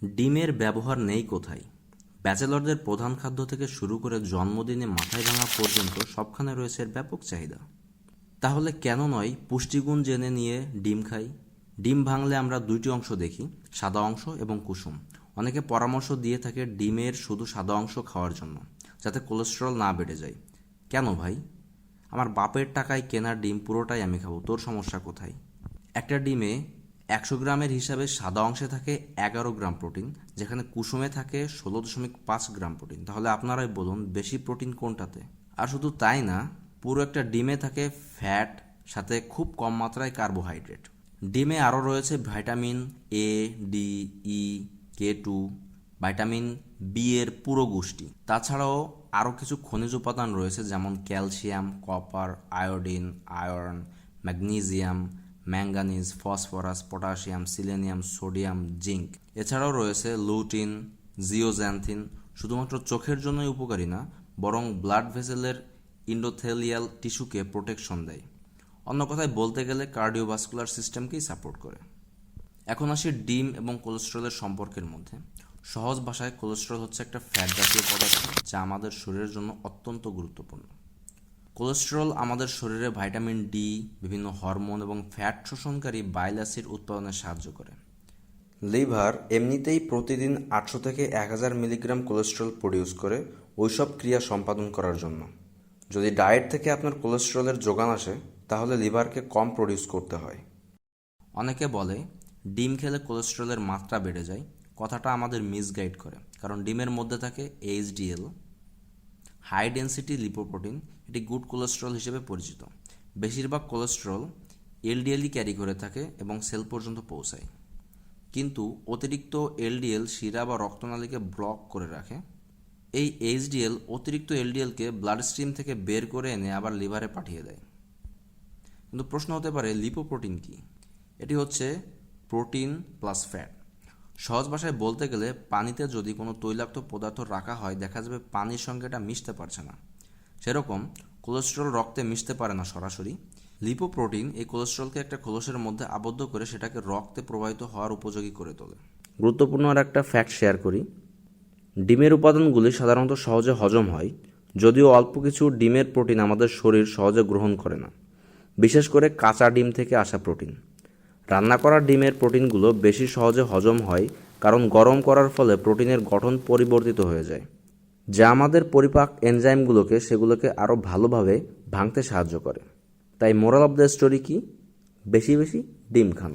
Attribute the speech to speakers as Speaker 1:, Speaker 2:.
Speaker 1: ডিমের ব্যবহার নেই কোথায়? ব্যাচেলরদের প্রধান খাদ্য থেকে শুরু করে জন্মদিনে মাথায় ভাঙা পর্যন্ত সবখানে রয়েছে এর ব্যাপক চাহিদা। তাহলে কেন নয় পুষ্টিগুণ জেনে নিয়ে ডিম খাই? ডিম ভাঙলে আমরা দুইটি অংশ দেখি, সাদা অংশ এবং কুসুম। অনেকে পরামর্শ দিয়ে থাকে ডিমের শুধু সাদা অংশ খাওয়ার জন্য, যাতে কোলেস্টেরল না বেড়ে যায়। কেন ভাই? আমার বাপের টাকায় কেনা ডিম পুরোটাই আমি খাবো, তোর সমস্যা কোথায়? একটা ডিমে 100 গ্রামের হিসাবে সাদা অংশে থাকে 11 গ্রাম প্রোটিন, যেখানে কুসুমে থাকে 16.5 গ্রাম প্রোটিন। তাহলে আপনারাই বলুন বেশি প্রোটিন কোনটাতে? আর শুধু তাই না, পুরো একটা ডিমে থাকে ফ্যাট, সাথে খুব কম মাত্রায় কার্বোহাইড্রেট। ডিমে আরও রয়েছে vitamin A, D, E, K2, vitamin B এর পুরো গোষ্ঠী। তাছাড়াও আরও কিছু খনিজ উপাদান রয়েছে, যেমন calcium, copper, iodine, iron, magnesium, manganese, phosphorus, potassium, selenium, sodium, zinc. এছাড়াও রয়েছে লুটিন, জিওজ্যান্থিন। শুধুমাত্র চোখের জন্যই উপকারী না, বরং ব্লাড ভেসেলের ইন্ডোথেলিয়াল টিস্যুকে প্রোটেকশন দেয়। অন্য কথায় বলতে গেলে কার্ডিওভাস্কুলার সিস্টেমকেই সাপোর্ট করে। এখন আসি ডিম এবং কোলেস্টেরলের সম্পর্কের মধ্যে। সহজ ভাষায় কোলেস্টেরল হচ্ছে একটা ফ্যাট জাতীয় পদার্থ, যা আমাদের শরীরের জন্য অত্যন্ত গুরুত্বপূর্ণ। কোলেস্টেরল আমাদের শরীরে ভিটামিন ডি, বিভিন্ন হরমোন এবং ফ্যাট শোষণকারী বাইল অ্যাসিড উৎপাদনে সাহায্য করে। লিভার এমনিতেই প্রতিদিন 800 থেকে 1000 মিলিগ্রাম কোলেস্টেরল প্রডিউস করে ওইসব ক্রিয়া সম্পাদন করার জন্য। যদি ডায়েট থেকে আপনার কোলেস্টেরলের যোগান আসে, তাহলে লিভারকে কম প্রডিউস করতে হয়। অনেকে বলে ডিম খেলে কোলেস্টেরলের মাত্রা বেড়ে যায়। কথাটা আমাদের মিসগাইড করে, কারণ ডিমের মধ্যে থাকে এইচডিএল, হাই ডেন্সিটি লিপোপ্রোটিন। এটি গুড কোলেস্টেরল হিসেবে পরিচিত। বেশিরভাগ কোলেস্টেরল এলডিএলই ক্যারি করে থাকে এবং সেল পর্যন্ত পৌঁছায়। কিন্তু অতিরিক্ত এলডিএল শিরা বা রক্তনালীকে ব্লক করে রাখে। এই এইচডিএল অতিরিক্ত এলডিএলকে ব্লাড স্ট্রিম থেকে বের করে এনে আবার লিভারে পাঠিয়ে দেয়। কিন্তু প্রশ্ন হতে পারে, লিপোপ্রোটিন কি? এটি হচ্ছে প্রোটিন প্লাস ফ্যাট। সহজ ভাষায় বলতে গেলে পানিতে যদি কোনো তৈলাক্ত পদার্থ রাখা হয়, দেখা যাবে পানির সঙ্গে এটা মিশতে পারছে না। সেরকম কোলেস্টেরল রক্তে মিশতে পারে না সরাসরি। লিপোপ্রোটিন এই কোলেস্টেরলকে একটা খোলসের মধ্যে আবদ্ধ করে সেটাকে রক্তে প্রবাহিত হওয়ার উপযোগী করে তোলে। গুরুত্বপূর্ণ আর একটা ফ্যাক্ট শেয়ার করি। ডিমের উপাদানগুলি সাধারণত সহজে হজম হয়, যদিও অল্প কিছু ডিমের প্রোটিন আমাদের শরীর সহজে গ্রহণ করে না, বিশেষ করে কাঁচা ডিম থেকে আসা প্রোটিন। রান্না করা ডিমের প্রোটিনগুলো বেশি সহজে হজম হয়, কারণ গরম করার ফলে প্রোটিনের গঠন পরিবর্তিত হয়ে যায়, যা আমাদের পরিপাক এনজাইমগুলোকে সেগুলোকে আরও ভালোভাবে ভাঙতে সাহায্য করে। তাই মোরাল অফ দ্য স্টোরি কি? বেশি বেশি ডিম খান।